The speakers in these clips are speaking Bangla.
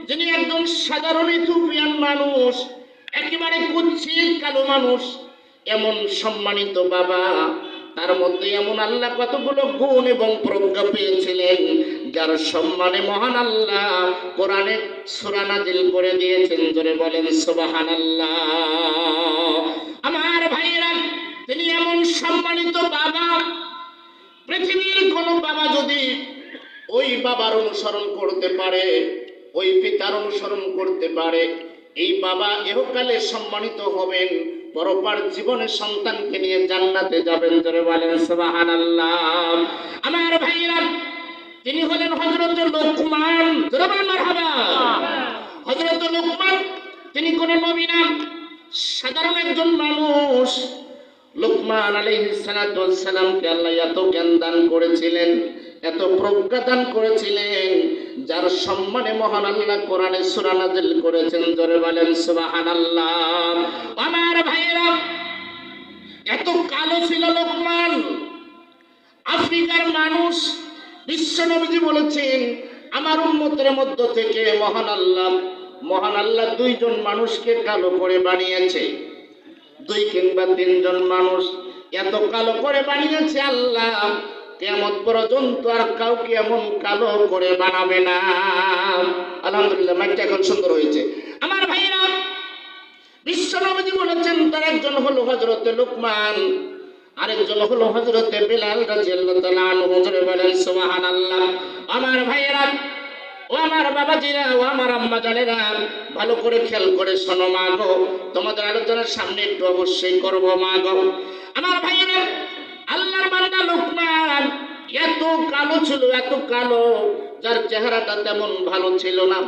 যিনি একজন সাধারণ ইথিওপিয়ান মানুষ, একেবারে কুৎসিত কালো মানুষ, এমন সম্মানিত বাবা, তার মধ্যে এমন আল্লাহ কতগুলো গুণ এবং প্রজ্ঞা পেয়েছিলেন, যার সম্মানে মহান আল্লাহ কোরআনে সূরা নাজিল করে দিয়েছেন। জোরে বলেন সুবহানাল্লাহ। আমার ভাইয়েরা, তিনি এমন সম্মানিত বাবা, পৃথিবীর কোন বাবা যদি ওই বাবার অনুসরণ করতে পারে, ওই পিতার অনুসরণ করতে পারে, এই বাবা ইহকালে সম্মানিত হবেন, পরপার জীবনে সন্তানকে নিয়ে জান্নাতে যাবেন। জোরে বলেন সুবহানাল্লাহ। আমার ভাইরা, তিনি হলেন হযরত লুকমান। জোরে বলেন মারহাবা। হযরত লুকমান, তিনি কোন নবী না, সাধারণ একজন মানুষ। লুকমান আলাইহিস সালাতু ওয়াস সালামকে আল্লাহ এত জ্ঞান দান করেছিলেন, এত প্রজ্ঞা দান করেছিলেন, যার সম্মানে মহান আল্লাহ কোরআনে সূরা নাজিল করেছেন। জোরে বলেন সুবহানাল্লাহ। আমার ভাইরা, এত কালো ছিল লুকমান, আফ্রিকার মানুষ। বিশ্ব নবীজি বলেছেন, আমার উম্মতের মধ্য থেকে মহান আল্লাহ দুইজন মানুষকে কালো করে বানিয়েছে। দুই কিংবা তিনজন মানুষ এত কালো করে বানিয়েছে আল্লাহ, কিয়ামত পর্যন্ত আর কাউকে এমন কালো করে বানাবে না। আলহামদুলিল্লাহ, মাইকটা এখন সুন্দর হয়েছে। আমার ভাইরা, বিশ্ব নবীজি বলেছেন, তার একজন হলো হযরত লুকমান, আরেকজন হলো হযরত বিলাল রাদিয়াল্লাহু তাআলা আনহু। জোরে বলেন সুবহানাল্লাহ। আমার ভাইয়েরা, ও আমার বাবাজিরা, ও আমার আম্মা জানেরা, ভালো করে খেয়াল করে শোনো মা গো, তোমাদের আলোচনার সামনে একটু অবশ্যই করব মা গো। আমার ভাইয়েরা, আল্লাহর বান্দা লুকমান এত কালো ছিল, এত কালো, যার চেহারাটা তেমন ভালো ছিল না।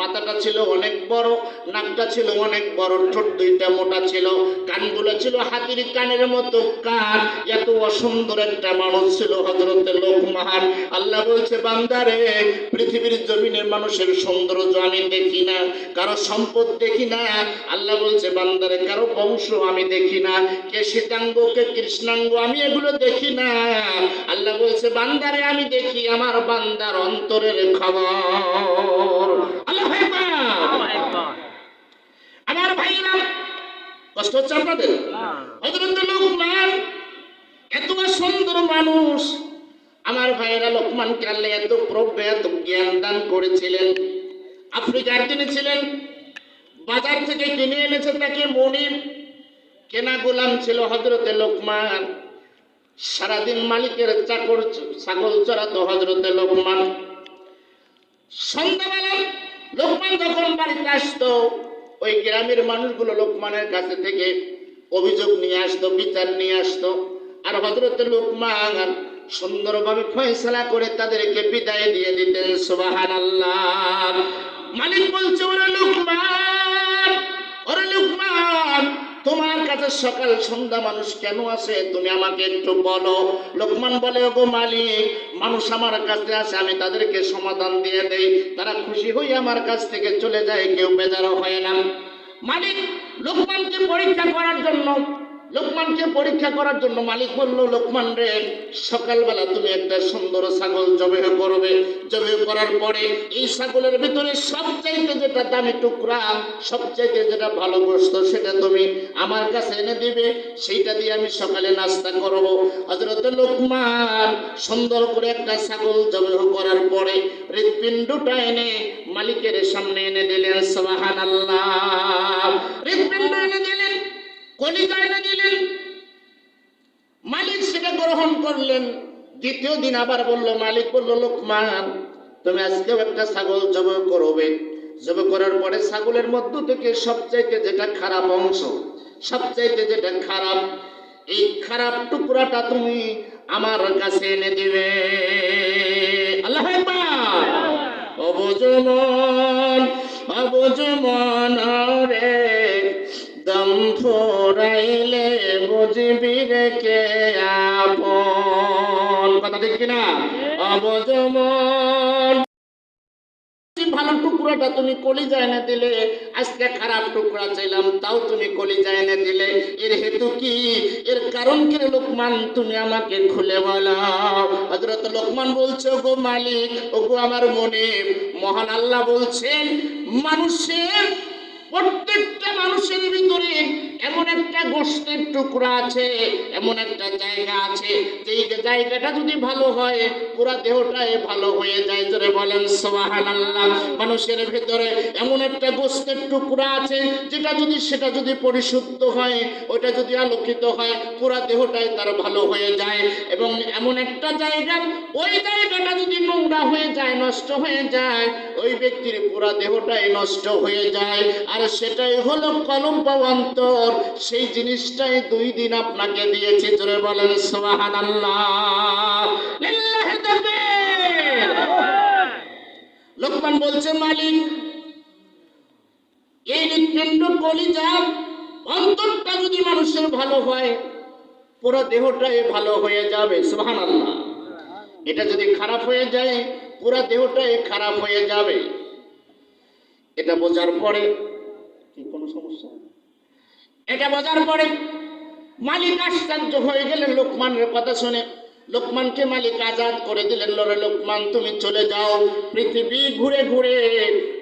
মাথাটা ছিল অনেক বড়, নাকটা ছিল অনেক বড়, ঠোঁট দুইটা মোটা ছিল, কানগুলো ছিল হাতির কানের মতো কান। এত অসুন্দর একটা মানুষ ছিল হযরত লুকমান। আল্লাহ বলছে, বান্দারে, পৃথিবীর জমিনে মানুষের সৌন্দর্য আমি দেখি না, কারো সম্পদ দেখি না। আল্লাহ বলছে, বান্দারে, কারো বংশ আমি দেখি না, কে শ্বেতাঙ্গ কে কৃষ্ণাঙ্গ আমি এগুলো দেখি না। আল্লাহ বলছে, বান্দারে, আমি দেখি আমার বান্দার অন্তরের খবর। আমার ভাইরা, কষ্ট হচ্ছে আপনাদের? হযরত লুকমান এত সুন্দর মানুষ। আমার ভাইরা, লুকমানকে আল্লাহ এত প্রজ্ঞা, এত জ্ঞান দান করেছিলেন। আফ্রিকার তিনি ছিলেন, বাজার থেকে কিনে এনেছে তাকে মনিব, কেনা গোলাম ছিল হযরত লুকমান। সারাদিন মালিকের চাকর ছাগল চড়াতো হযরত লুকমান। সন্ধ্যাবেলা লুকমান যখন বাড়িতে আসতো, ওই গ্রামের মানুষগুলো লুকমানের কাছে থেকে অভিযোগ নিয়ে আসতো, বিচার নিয়ে আসতো, আর হযরত লুকমান সুন্দরভাবে ফয়সালা করে তাদেরকে বিদায় দিয়ে দিতেন। সুবহানাল্লাহ। মালিক বলছে, ওরে লুকমান, ওরে লুকমান, তোমার কাছে সকাল সন্ধ্যা মানুষ কেন আসে, তুমি আমাকে একটু বলো। লুকমান বলে, ওগো মালিক, মানুষ আমার কাছে আসে, আমি তাদেরকে সমাধান দিয়ে দেই, তারা খুশি হয়ে আমার কাছ থেকে চলে যায়, কেউ বেজারও হয় না। মালিক লুকমানকে পরীক্ষা করার জন্য মালিক বলল, লুকমান রে, সকালবেলা তুমি একটা সুন্দর ছাগল জবেহ করবে। জবেহ করার পরে এই ছাগলের ভিতরে সবচাইতে যেটা দামি টুকরা, সবচাইতে যেটা ভালো গোশত, সেটা তুমি আমার কাছে এনে দিবে, সেইটা দিয়ে আমি সকালে নাস্তা করব। হযরত লুকমান সুন্দর করে একটা ছাগল জবেহ করার পরে হৃৎপিণ্ডটা এনে মালিকের সামনে এনে দিলেন। সুবহানাল্লাহ। হৃৎপিণ্ড এনে দিলেন, কলিজা এনে দিলেন। মালিক সেটা গ্রহণ করলেন। দ্বিতীয় দিন আবার বলল, মালিক বলল, লুকমান, তুমি আজকেও একটা ছাগল জবাই করবে। জবাই করার পরে ছাগলের মধ্য থেকে সবচাইতে যেটা খারাপ অংশ, সবচাইতে যেটা খারাপ, এই খারাপ টুকরাটা তুমি আমার কাছে এনে দিবে। আল্লাহু আকবার। অবুজমন, অবুজমন রে, দম ফুরাইলে বুঝবি রে কে আপন। কথা ঠিক কিনা? অবুজমন, ভালো টুকরাটা তুমি কলিজা এনে দিলে, আজকে খারাপ টুকরা চাইলাম তাও তুমি কলিজা এনে দিলে, এর হেতু কি, এর কারণ কি লুকমান, তুমি আমাকে খুলে বলো। হযরত লুকমান বলছে, ওগো মালিক, ওগো আমার মনিব, মহান আল্লাহ বলছেন, মানুষের প্রত্যেকটা মানুষের ভিতরে এমন একটা গোষ্ঠের টুকরা আছে, এমন একটা জায়গা আছে, যেই জায়গাটা যদি ভালো হয় পুরা দেহটাই ভালো হয়ে যায়। জোরে বলেন সুবহানাল্লাহ। মানুষের ভিতরে এমন একটা গোষ্ঠের টুকরা আছে সেটা যদি পরিশুদ্ধ হয়, ওটা যদি আলোকিত হয়, পুরা দেহটাই তার ভালো হয়ে যায়। এবং এমন একটা জায়গা, ওই জায়গাটা যদি নোংরা হয়ে যায়, নষ্ট হয়ে যায়, ওই ব্যক্তির পুরা দেহটাই নষ্ট হয়ে যায়। আর সেটাই হলো কলম বা অন্তর। সেই জিনিসটাই 2 দিন আপনাকে দিয়েছি। জোরে বলেন সুবহানাল্লাহ। লিল্লাহি তাকবীর। লোকমান বলছে, মালিক, এই হৃৎপিণ্ড, কলিজা, অন্তরটা যদি মানুষের ভালো হয়, পুরো দেহটাই ভালো হয়ে যাবে। সুবহানাল্লাহ। এটা যদি খারাপ হয়ে যায়, পুরো দেহটাই খারাপ হয়ে যাবে। এটা বোঝার পরে কি কোনো সমস্যা? এটা বোঝার পরে মালিক আশ্চর্য হয়ে গেলেন লোকমানের কথা শুনে। লোকমানকে মালিক আজাদ করে দিলেন। লরে লোকমান, তুমি চলে যাও, পৃথিবী ঘুরে ঘুরে,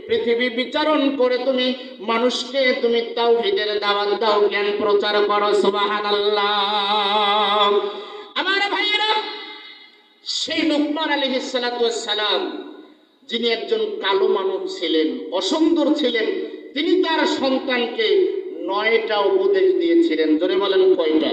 পৃথিবী বিচরণ করে তুমি মানুষকে তুমি তাওহীদের দাওয়াত দাও, জ্ঞান প্রচার করো। সুবহানাল্লাহ। আমার ভাইয়েরা, সেই লোকমান আলাইহিস সালাতু ওয়াস সালাম, যিনি একজন কালো মানব ছিলেন, অসুন্দর ছিলেন, তিনি তার সন্তানকে 9টা উপদেশ দিয়েছিলেন। জোরে বলেন কয়টা?